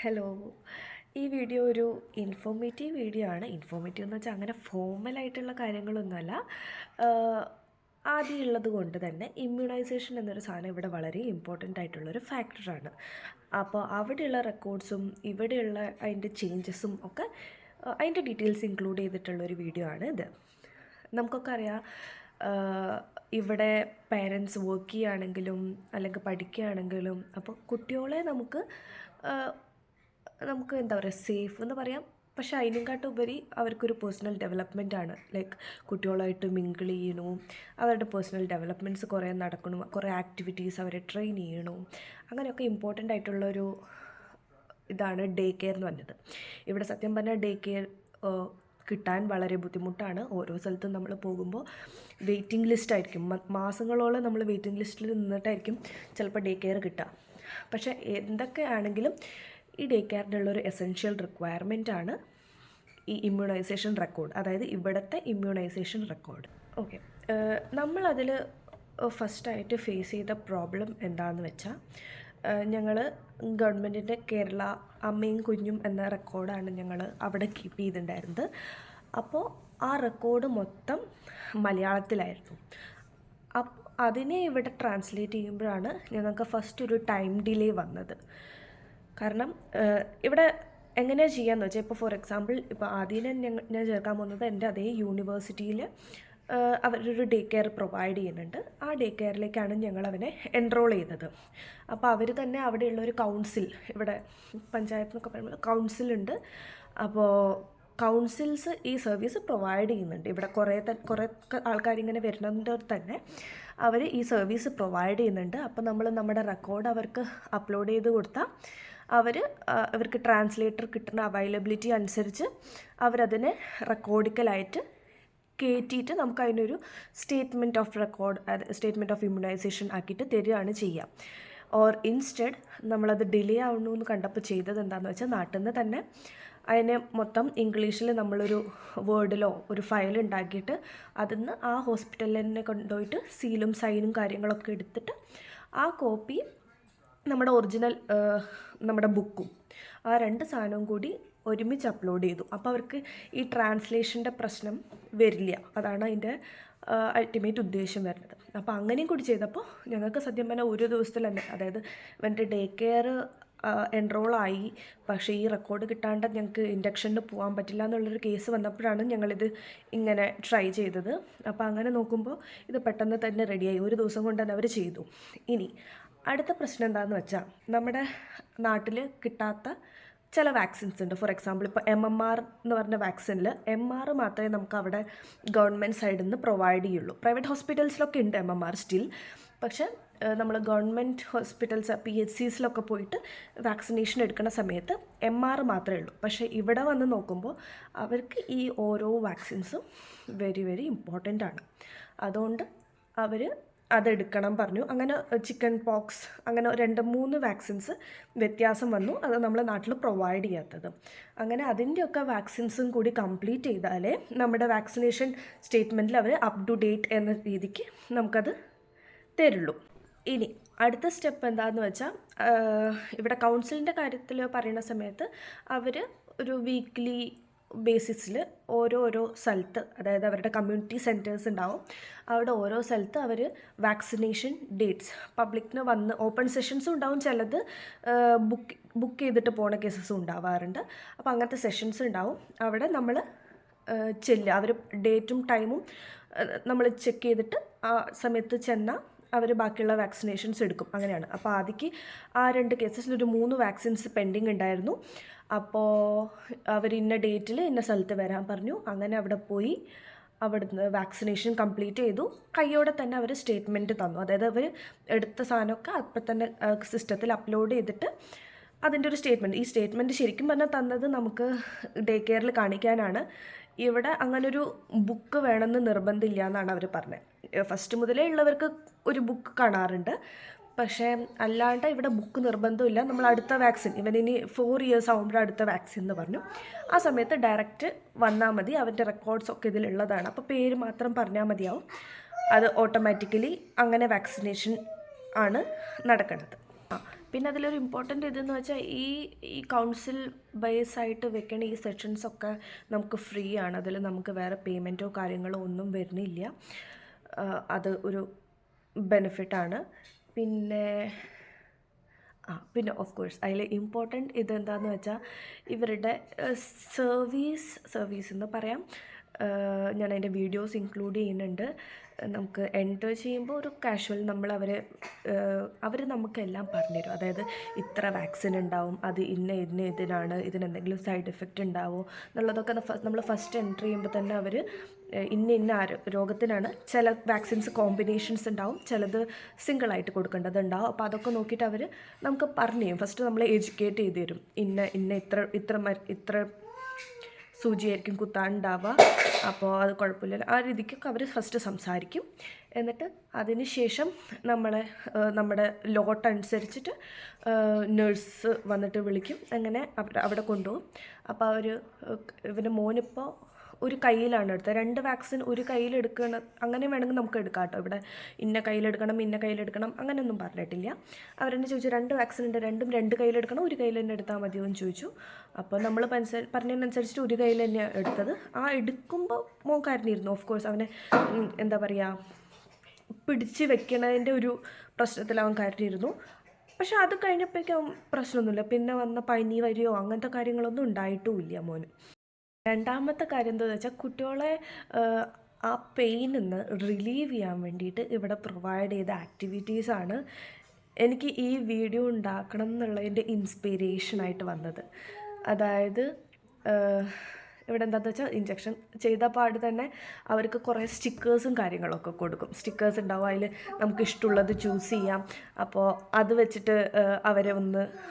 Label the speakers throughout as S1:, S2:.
S1: Hello. ഈ video ഒരു informative video ആണ്. ഇൻഫോർമേറ്റീവ് എന്ന് വെച്ചാൽ അങ്ങനെ ഫോർമലായിട്ടുള്ള കാര്യങ്ങളൊന്നുമല്ല. ആദ്യമുള്ളത് കൊണ്ട് തന്നെ ഇമ്മ്യൂണൈസേഷൻ എന്നൊരു സാധനം ഇവിടെ വളരെ ഇമ്പോർട്ടൻ്റ് ആയിട്ടുള്ളൊരു ഫാക്ടറാണ്. അപ്പോൾ അവിടെയുള്ള റെക്കോർഡ്സും ഇവിടെയുള്ള അതിൻ്റെ ചേഞ്ചസും ഒക്കെ അതിൻ്റെ ഡീറ്റെയിൽസ് ഇൻക്ലൂഡ് ചെയ്തിട്ടുള്ളൊരു വീഡിയോ ആണ് ഇത്. നമുക്കൊക്കെ അറിയാം, ഇവിടെ പേരൻസ് വർക്ക് ചെയ്യുകയാണെങ്കിലും അല്ലെങ്കിൽ പഠിക്കുകയാണെങ്കിലും അപ്പോൾ കുട്ടികളെ നമുക്ക് എന്താ പറയുക, സേഫ് എന്ന് പറയാം. പക്ഷേ അതിനെക്കാട്ടും ഉപരി അവർക്കൊരു പേഴ്സണൽ ഡെവലപ്മെൻ്റ് ആണ്. ലൈക്ക് കുട്ടികളായിട്ട് മിങ്കിൾ ചെയ്യണു, അവരുടെ പേഴ്സണൽ ഡെവലപ്മെൻറ്റ്സ് കുറേ നടക്കണം, കുറേ ആക്ടിവിറ്റീസ് അവരെ ട്രെയിൻ ചെയ്യണു. അങ്ങനെയൊക്കെ ഇമ്പോർട്ടൻ്റ് ആയിട്ടുള്ളൊരു ഇതാണ് ഡേ കെയർ എന്ന് പറഞ്ഞത്. ഇവിടെ സത്യം പറഞ്ഞാൽ ഡേ കെയർ കിട്ടാൻ വളരെ ബുദ്ധിമുട്ടാണ്. ഓരോ സ്ഥലത്തും നമ്മൾ പോകുമ്പോൾ വെയിറ്റിംഗ് ലിസ്റ്റ് ആയിരിക്കും, മാസങ്ങളോളം നമ്മൾ വെയിറ്റിംഗ് ലിസ്റ്റിൽ നിന്നിട്ടായിരിക്കും ചിലപ്പോൾ ഡേ കെയർ കിട്ടുക. പക്ഷേ എന്തൊക്കെയാണെങ്കിലും ഈ ഡേ കെയറിൻ്റെ ഉള്ളൊരു എസെൻഷ്യൽ റിക്വയർമെൻ്റ് ആണ് ഈ ഇമ്മ്യൂണൈസേഷൻ റെക്കോർഡ്, അതായത് ഇവിടുത്തെ ഇമ്മ്യൂണൈസേഷൻ റെക്കോർഡ്. ഓക്കെ, നമ്മളതിൽ ഫസ്റ്റായിട്ട് ഫേസ് ചെയ്ത പ്രോബ്ലം എന്താണെന്ന് വെച്ചാൽ, ഞങ്ങൾ ഗവൺമെൻറ്റിൻ്റെ കേരള അമ്മയും കുഞ്ഞും എന്ന റെക്കോർഡാണ് ഞങ്ങൾ അവിടെ കീപ്പ് ചെയ്തിട്ടുണ്ടായിരുന്നത്. അപ്പോൾ ആ റെക്കോർഡ് മൊത്തം മലയാളത്തിലായിരുന്നു. അപ്പോൾ അതിനെ ഇവിടെ ട്രാൻസ്ലേറ്റ് ചെയ്യുമ്പോഴാണ് ഞങ്ങൾക്ക് ഫസ്റ്റ് ഒരു ടൈം ഡിലേ വന്നത്. കാരണം ഇവിടെ എങ്ങനെയാണ് ചെയ്യാന്ന് വെച്ചാൽ, ഇപ്പോൾ ഫോർ എക്സാമ്പിൾ ഇപ്പോൾ ആദ്യം ഞാൻ ചേർക്കാൻ പോകുന്നത് എൻ്റെ അതേ യൂണിവേഴ്സിറ്റിയിൽ അവരൊരു ഡേ കെയർ പ്രൊവൈഡ് ചെയ്യുന്നുണ്ട്. ആ ഡേ കെയറിലേക്കാണ് ഞങ്ങൾ അവനെ എൻറോൾ ചെയ്തത്. അപ്പോൾ അവർ തന്നെ അവിടെയുള്ളൊരു കൗൺസിൽ, ഇവിടെ പഞ്ചായത്ത് എന്നൊക്കെ പറയുമ്പോൾ കൗൺസിലുണ്ട്. അപ്പോൾ കൗൺസിൽസ് ഈ സർവീസ് പ്രൊവൈഡ് ചെയ്യുന്നുണ്ട്. ഇവിടെ കുറേ ആൾക്കാരിങ്ങനെ വരുന്നതിൻ്റെ തന്നെ അവർ ഈ സർവീസ് പ്രൊവൈഡ് ചെയ്യുന്നുണ്ട്. അപ്പോൾ നമ്മൾ നമ്മുടെ റെക്കോർഡ് അവർക്ക് അപ്ലോഡ് ചെയ്ത് കൊടുത്താൽ അവർക്ക് ട്രാൻസ്ലേറ്റർ കിട്ടുന്ന അവൈലബിലിറ്റി അനുസരിച്ച് അവരതിനെ റെക്കോർഡിക്കലായിട്ട് കയറ്റിയിട്ട് നമുക്ക് അതിനൊരു സ്റ്റേറ്റ്മെൻറ്റ് ഓഫ് ഇമ്മ്യൂണൈസേഷൻ ആക്കിയിട്ട് തരികയാണ് ചെയ്യുക. ഓർ ഇൻസ്റ്റെഡ് നമ്മളത് ഡിലേ ആവണമെന്ന് കണ്ടപ്പോൾ ചെയ്തത് എന്താണെന്ന് വെച്ചാൽ, നാട്ടിൽ നിന്ന് തന്നെ അതിനെ മൊത്തം ഇംഗ്ലീഷിൽ നമ്മളൊരു വേർഡിലോ ഒരു ഫയൽ ഉണ്ടാക്കിയിട്ട് അതിന്ന് ആ ഹോസ്പിറ്റലിൽ തന്നെ കൊണ്ടുപോയിട്ട് സീലും സൈനും കാര്യങ്ങളൊക്കെ എടുത്തിട്ട് ആ കോപ്പി നമ്മുടെ ഒറിജിനൽ നമ്മുടെ ബുക്കും ആ രണ്ട് സാധനവും കൂടി ഒരുമിച്ച് അപ്ലോഡ് ചെയ്തു. അപ്പോൾ അവർക്ക് ഈ ട്രാൻസ്ലേഷൻ്റെ പ്രശ്നം വരില്ല. അതാണ് അതിൻ്റെ അൾട്ടിമേറ്റ് ഉദ്ദേശം വരുന്നത്. അപ്പോൾ അങ്ങനെയും കൂടി ചെയ്തപ്പോൾ ഞങ്ങൾക്ക് സത്യം പറഞ്ഞാൽ ഒരു ദിവസത്തിൽ തന്നെ, അതായത് എൻ്റെ ഡേ കെയർ എൻറോളായി, പക്ഷേ ഈ റെക്കോർഡ് കിട്ടാണ്ട് ഞങ്ങൾക്ക് ഇൻഡക്ഷന് പോകാൻ പറ്റില്ല എന്നുള്ളൊരു കേസ് വന്നപ്പോഴാണ് ഞങ്ങളിത് ഇങ്ങനെ ട്രൈ ചെയ്തത്. അപ്പോൾ അങ്ങനെ നോക്കുമ്പോൾ ഇത് പെട്ടെന്ന് തന്നെ റെഡിയായി, ഒരു ദിവസം കൊണ്ട് തന്നെ അവർ ചെയ്തു. ഇനി അടുത്ത പ്രശ്നം എന്താണെന്ന് വെച്ചാൽ, നമ്മുടെ നാട്ടിൽ കിട്ടാത്ത ചില വാക്സിൻസ് ഉണ്ട്. ഫോർ എക്സാമ്പിൾ ഇപ്പോൾ MMR എന്ന് പറഞ്ഞ വാക്സിനിൽ MR മാത്രമേ നമുക്ക് അവിടെ ഗവൺമെൻറ് സൈഡിൽ നിന്ന് പ്രൊവൈഡ് ചെയ്യുള്ളൂ. പ്രൈവറ്റ് ഹോസ്പിറ്റൽസിലൊക്കെ ഉണ്ട് MMR സ്റ്റിൽ. പക്ഷേ നമ്മൾ ഗവൺമെൻറ് ഹോസ്പിറ്റൽസ് PHCസിലൊക്കെ പോയിട്ട് വാക്സിനേഷൻ എടുക്കുന്ന സമയത്ത് MR മാത്രമേ ഉള്ളൂ. പക്ഷേ ഇവിടെ വന്ന് നോക്കുമ്പോൾ അവർക്ക് ഈ ഓരോ വാക്സിൻസും വെരി വെരി ഇമ്പോർട്ടൻ്റ് ആണ്. അതുകൊണ്ട് അവർ അതെടുക്കണം പറഞ്ഞു. അങ്ങനെ ചിക്കൻ പോക്സ് അങ്ങനെ 2-3 വാക്സിൻസ് വ്യത്യാസം വന്നു, അത് നമ്മളെ നാട്ടിൽ പ്രൊവൈഡ് ചെയ്യാത്തത്. അങ്ങനെ അതിൻ്റെയൊക്കെ വാക്സിൻസും കൂടി കംപ്ലീറ്റ് ചെയ്താലേ നമ്മുടെ വാക്സിനേഷൻ സ്റ്റേറ്റ്മെൻറ്റിൽ അവർ അപ് ടു ഡേറ്റ് എന്ന രീതിക്ക് നമുക്കത് തരുള്ളൂ. ഇനി അടുത്ത സ്റ്റെപ്പ് എന്താണെന്ന് വെച്ചാൽ, ഇവിടെ കൗൺസിലിൻ്റെ കാര്യത്തിൽ പറയുന്ന സമയത്ത് അവർ ഒരു വീക്ക്ലി ബേസിസിൽ ഓരോരോ സ്ഥലത്ത്, അതായത് അവരുടെ കമ്മ്യൂണിറ്റി സെൻറ്റേഴ്സ് ഉണ്ടാവും, അവിടെ ഓരോ സ്ഥലത്ത് അവർ വാക്സിനേഷൻ ഡേറ്റ്സ് പബ്ലിക്കിന് വന്ന് ഓപ്പൺ സെഷൻസും ഉണ്ടാവും, ചിലത് ബുക്ക് ചെയ്തിട്ട് പോണ കേസസും ഉണ്ടാവാറുണ്ട്. അപ്പോൾ അങ്ങനത്തെ സെഷൻസ് ഉണ്ടാവും. അവിടെ നമ്മൾ ചെല്ലുക, അവർ ഡേറ്റും ടൈമും നമ്മൾ ചെക്ക് ചെയ്തിട്ട് ആ സമയത്ത് ചെന്നാൽ അവർ ബാക്കിയുള്ള വാക്സിനേഷൻസ് എടുക്കും. അങ്ങനെയാണ്. അപ്പോൾ ആദ്യക്ക് ആ 2 കേസസിൽ ഒരു 3 വാക്സിൻസ് പെൻഡിങ് ഉണ്ടായിരുന്നു. അപ്പോൾ അവർ ഇന്ന ഡേറ്റിൽ ഇന്ന സ്ഥലത്ത് വരാൻ പറഞ്ഞു. അങ്ങനെ അവിടെ പോയി അവിടുന്ന് വാക്സിനേഷൻ കംപ്ലീറ്റ് ചെയ്തു. കയ്യോടെ തന്നെ അവർ സ്റ്റേറ്റ്മെൻറ്റ് തന്നു. അതായത് അവർ എടുത്ത സാധനമൊക്കെ അപ്പം തന്നെ സിസ്റ്റത്തിൽ അപ്ലോഡ് ചെയ്തിട്ട് അതിൻ്റെ ഒരു സ്റ്റേറ്റ്മെൻറ്റ്, ഈ സ്റ്റേറ്റ്മെൻറ്റ് ശരിക്കും പറഞ്ഞാൽ തന്നത് നമുക്ക് ഡേ കെയറിൽ കാണിക്കാനാണ്. ഇവിടെ അങ്ങനൊരു ബുക്ക് വേണമെന്ന് നിർബന്ധമില്ല എന്നാണ് അവർ പറഞ്ഞത്. ഫസ്റ്റ് മുതലേ ഉള്ളവർക്ക് ഒരു ബുക്ക് കാണാറുണ്ട്, പക്ഷേ അല്ലാണ്ട് ഇവിടെ ബുക്ക് നിർബന്ധമില്ല. നമ്മൾ അടുത്ത വാക്സിൻ ഇവനിനി 4 ഇയേഴ്സ് ആകുമ്പോൾ അടുത്ത വാക്സിൻ എന്ന് പറഞ്ഞു. ആ സമയത്ത് ഡയറക്റ്റ് വന്നാൽ മതി, അവൻ്റെ റെക്കോർഡ്സൊക്കെ ഇതിലുള്ളതാണ്. അപ്പോൾ പേര് മാത്രം പറഞ്ഞാൽ മതിയാവും. അത് ഓട്ടോമാറ്റിക്കലി അങ്ങനെ വാക്സിനേഷൻ ആണ് നടക്കുന്നത്. പിന്നെ അതിലൊരു ഇമ്പോർട്ടൻ്റ് ഇതെന്ന് വെച്ചാൽ ഈ കൗൺസിൽ ബേസ് ആയിട്ട് വെക്കണ ഈ സെഷൻസൊക്കെ നമുക്ക് ഫ്രീ ആണ്. അതിൽ നമുക്ക് വേറെ പേയ്മെൻറ്റോ കാര്യങ്ങളോ ഒന്നും വരുന്നില്ല. അത് ഒരു ബെനിഫിറ്റാണ്. പിന്നെ ഓഫ് കോഴ്സ് അതിൽ ഇമ്പോർട്ടൻറ്റ് ഇതെന്താണെന്ന് വെച്ചാൽ ഇവരുടെ സർവീസ് എന്ന് പറയാം. ഞാൻ അതിൻ്റെ വീഡിയോസ് ഇൻക്ലൂഡ് ചെയ്യുന്നുണ്ട്. നമുക്ക് എൻ്റർ ചെയ്യുമ്പോൾ ഒരു കാഷ്വൽ അവർ നമുക്കെല്ലാം പറഞ്ഞുതരും. അതായത് ഇത്ര വാക്സിൻ ഉണ്ടാവും, അത് ഇതിനാണ്, ഇതിനെന്തെങ്കിലും സൈഡ് എഫക്റ്റ് ഉണ്ടാവുമോ എന്നുള്ളതൊക്കെ നമ്മൾ ഫസ്റ്റ് എൻ്റർ ചെയ്യുമ്പോൾ തന്നെ അവർ ഇന്ന രോഗത്തിനാണ്. ചില വാക്സിൻസ് കോമ്പിനേഷൻസ് ഉണ്ടാവും, ചിലത് സിംഗിളായിട്ട് കൊടുക്കേണ്ടതുണ്ടാവും. അപ്പോൾ അതൊക്കെ നോക്കിയിട്ട് അവർ നമുക്ക് പറഞ്ഞു തരും. ഫസ്റ്റ് നമ്മളെ എഡ്യൂക്കേറ്റ് ചെയ്ത് തരും. ഇത്ര സൂചിയായിരിക്കും കുത്താനുണ്ടാവുക, അപ്പോൾ അത് കുഴപ്പമില്ല, ആ രീതിക്കൊക്കെ അവർ ഫസ്റ്റ് സംസാരിക്കും. എന്നിട്ട് അതിന് ശേഷം നമ്മുടെ ലോട്ട് അനുസരിച്ചിട്ട് നഴ്സ് വന്നിട്ട് വിളിക്കും. അങ്ങനെ അവിടെ കൊണ്ടുപോകും. അപ്പോൾ ഇവൻ്റെ മോനിപ്പോൾ ഒരു കയ്യിലാണ് എടുത്തത്. 2 വാക്സിൻ ഒരു കയ്യിലെടുക്കണം, അങ്ങനെ വേണമെങ്കിൽ നമുക്ക് എടുക്കാം കേട്ടോ. ഇവിടെ ഇന്ന കയ്യിലെടുക്കണം അങ്ങനെയൊന്നും പറഞ്ഞിട്ടില്ല. അവരെന്നെ ചോദിച്ചു 2 വാക്സിൻ ഉണ്ട്, രണ്ടും 2 കയ്യിലെടുക്കണം, ഒരു കയ്യിൽ തന്നെ എടുത്താൽ മതിയോ എന്ന് ചോദിച്ചു. അപ്പോൾ നമ്മൾ പറഞ്ഞതിനനുസരിച്ചിട്ട് ഒരു കയ്യിൽ തന്നെയാണ് എടുത്തത്. ആ എടുക്കുമ്പോൾ മോൻ കരഞ്ഞിരുന്നു. ഓഫ് കോഴ്സ് അവനെ എന്താ പറയുക, പിടിച്ച് വെക്കണതിൻ്റെ ഒരു പ്രശ്നത്തിൽ അവൻ കരഞ്ഞിരുന്നു. പക്ഷെ അത് കഴിഞ്ഞപ്പോഴേക്കും പ്രശ്നമൊന്നുമില്ല. പിന്നെ വന്ന പനി വരികയോ അങ്ങനത്തെ കാര്യങ്ങളൊന്നും ഉണ്ടായിട്ടുമില്ല മോന്. രണ്ടാമത്തെ കാര്യം എന്താണെന്ന് വെച്ചാൽ കുട്ടികളെ ആ പെയിനിൽ നിന്ന് റിലീവ് ചെയ്യാൻ വേണ്ടിയിട്ട് ഇവിടെ പ്രൊവൈഡ് ചെയ്ത ആക്ടിവിറ്റീസാണ് എനിക്ക് ഈ വീഡിയോ ഉണ്ടാക്കണം എന്നുള്ളതിൻ്റെ ഇൻസ്പിരേഷനായിട്ട് വന്നത്. അതായത് ഇവിടെ എന്താണെന്ന് വെച്ചാൽ ഇഞ്ചക്ഷൻ ചെയ്ത പാട് തന്നെ അവർക്ക് കുറേ സ്റ്റിക്കേഴ്സും കാര്യങ്ങളൊക്കെ കൊടുക്കും. സ്റ്റിക്കേഴ്സ് ഉണ്ടാവും, അതിൽ നമുക്ക് ഇഷ്ടമുള്ളത് ചൂസ് ചെയ്യാം. അപ്പോൾ അത് വെച്ചിട്ട്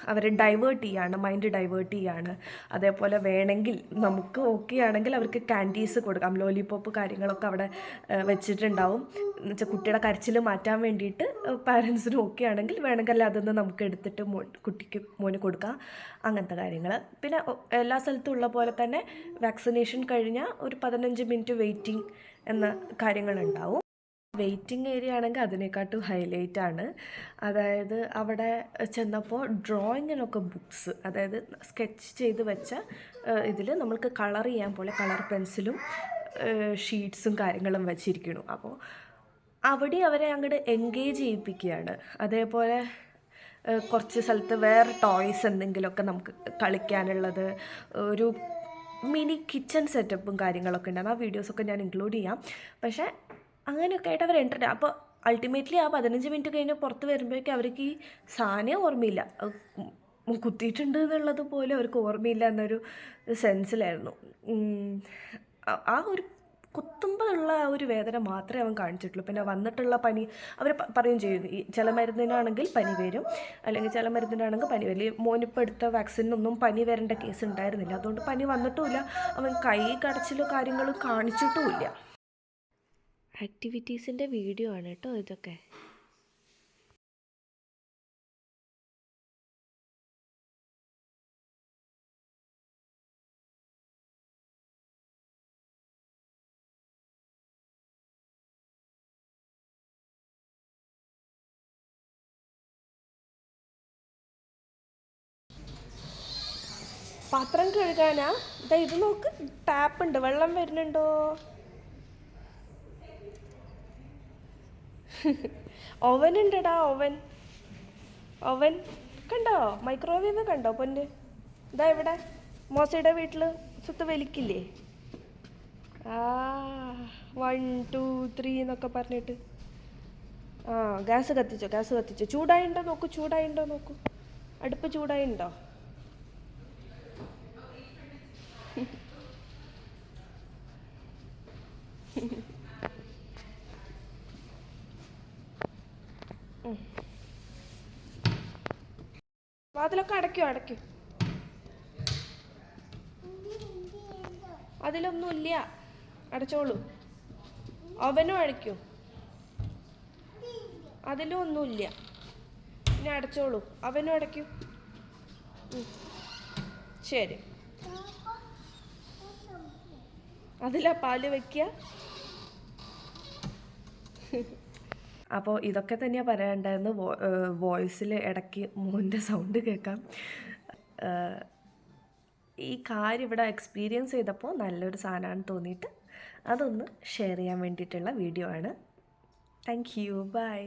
S1: അവരെ ഡൈവേർട്ട് ചെയ്യാണ്, മൈൻഡ് ഡൈവേർട്ട് ചെയ്യാണ്. അതേപോലെ വേണമെങ്കിൽ നമുക്ക് ഓക്കെ ആണെങ്കിൽ അവർക്ക് കാൻഡീസ് കൊടുക്കാം, ലോലിപോപ്പ് കാര്യങ്ങളൊക്കെ അവിടെ വെച്ചിട്ടുണ്ടാവും. എന്നുവെച്ചാൽ കുട്ടിയുടെ കരച്ചിൽ മാറ്റാൻ വേണ്ടിയിട്ട് പാരൻസിന് ഓക്കെ ആണെങ്കിൽ വേണമെങ്കിൽ അതൊന്ന് നമുക്ക് എടുത്തിട്ട് മോന് കൊടുക്കാം, അങ്ങനത്തെ കാര്യങ്ങൾ. പിന്നെ എല്ലാ സ്ഥലത്തും ഉള്ള പോലെ തന്നെ വാക്സിനേഷൻ കഴിഞ്ഞാൽ ഒരു 15 മിനിറ്റ് വെയിറ്റിംഗ് എന്ന കാര്യങ്ങളുണ്ടാവും. വെയിറ്റിംഗ് ഏരിയ ആണെങ്കിൽ അതിനെക്കാട്ടും ഹൈലൈറ്റ് ആണ്. അതായത് അവിടെ ചെന്നപ്പോൾ ഡ്രോയിങ്ങിനൊക്കെ ബുക്സ്, അതായത് സ്കെച്ച് ചെയ്ത് വെച്ച ഇതിൽ നമ്മൾക്ക് കളർ ചെയ്യാൻ പോലെ കളർ പെൻസിലും ഷീറ്റ്സും കാര്യങ്ങളും വെച്ചിരിക്കുന്നു. അപ്പോൾ അവിടെ അവരെ അങ്ങോട്ട് എൻഗേജ് ചെയ്യിപ്പിക്കുകയാണ്. അതേപോലെ കുറച്ച് സ്ഥലത്ത് വേറെ ടോയ്സ് എന്തെങ്കിലുമൊക്കെ നമുക്ക് കളിക്കാനുള്ളത്, ഒരു മിനി കിച്ചൺ സെറ്റപ്പും കാര്യങ്ങളൊക്കെ ഉണ്ടാകും. ആ വീഡിയോസൊക്കെ ഞാൻ ഇൻക്ലൂഡ് ചെയ്യാം. പക്ഷേ അങ്ങനെയൊക്കെ ആയിട്ട് അവർ എൻ്റർടൈൻ. അപ്പോൾ അൾട്ടിമേറ്റ്ലി ആ 15 മിനിറ്റ് കഴിഞ്ഞ് പുറത്ത് വരുമ്പോഴേക്കും അവർക്ക് ഈ സാധനം ഓർമ്മയില്ല, കുത്തിയിട്ടുണ്ട് എന്നുള്ളത് പോലും അവർക്ക് ഓർമ്മയില്ല എന്നൊരു സെൻസിലായിരുന്നു. ആ ഒരു കുത്തുമ്പോൾ ഉള്ള ആ ഒരു വേദന മാത്രമേ അവൻ കാണിച്ചിട്ടുള്ളൂ. പിന്നെ വന്നിട്ടുള്ള പനി അവർ പറയും ചെയ്യും. ഈ ചില മരുന്നിനാണെങ്കിൽ പനി വരും, അല്ലെങ്കിൽ ചില മരുന്നിനാണെങ്കിൽ പനി വരില്ല. മോനിപ്പോൾ എടുത്ത വാക്സിനൊന്നും പനി വരേണ്ട കേസ് ഉണ്ടായിരുന്നില്ല, അതുകൊണ്ട് പനി വന്നിട്ടുമില്ല. അവൻ കൈ കടച്ചിലോ കാര്യങ്ങളും കാണിച്ചിട്ടുമില്ല. ആക്ടിവിറ്റീസിൻ്റെ വീഡിയോ ആണ് കേട്ടോ ഇതൊക്കെ. പാത്രം കഴുകാനാ? ഇതാ ഇത് നോക്ക്, ടാപ്പുണ്ട്, വെള്ളം വരുന്നുണ്ടോ? ഓവൻ ഉണ്ടടാ, ഓവൻ കണ്ടോ? മൈക്രോവേവ് കണ്ടോ പൊന്ന്? ഇതാ ഇവിടെ മോശയുടെ വീട്ടിൽ സുത്ത് വലിക്കില്ലേ? 1 2 3 എന്നൊക്കെ പറഞ്ഞിട്ട്. ഗ്യാസ് കത്തിച്ചോ. ചൂടായിണ്ടോ നോക്കൂ, അടുപ്പ് ചൂടായിണ്ടോ? വാതിലൊക്കെ അടയ്ക്കൂ. അതിലൊന്നുമില്ല, അടച്ചോളൂ. ഓവനും അടയ്ക്കൂ, അതിലും ഒന്നുമില്ല, പിന്നെ അടച്ചോളൂ. അവനും അടയ്ക്കൂ. ശരി, അതിലാ പാല് വയ്ക്കുക. അപ്പോൾ ഇതൊക്കെ തന്നെയാണ് പറയാനുണ്ടായിരുന്നു. വോയിസിൽ ഇടയ്ക്ക് മോൻ്റെ സൗണ്ട് കേൾക്കാം. ഈ കാര്യം ഇവിടെ എക്സ്പീരിയൻസ് ചെയ്തപ്പോൾ നല്ലൊരു സാധനമാണെന്ന് തോന്നിയിട്ട് അതൊന്ന് ഷെയർ ചെയ്യാൻ വേണ്ടിയിട്ടുള്ള വീഡിയോ ആണ്. Thank you. ബൈ.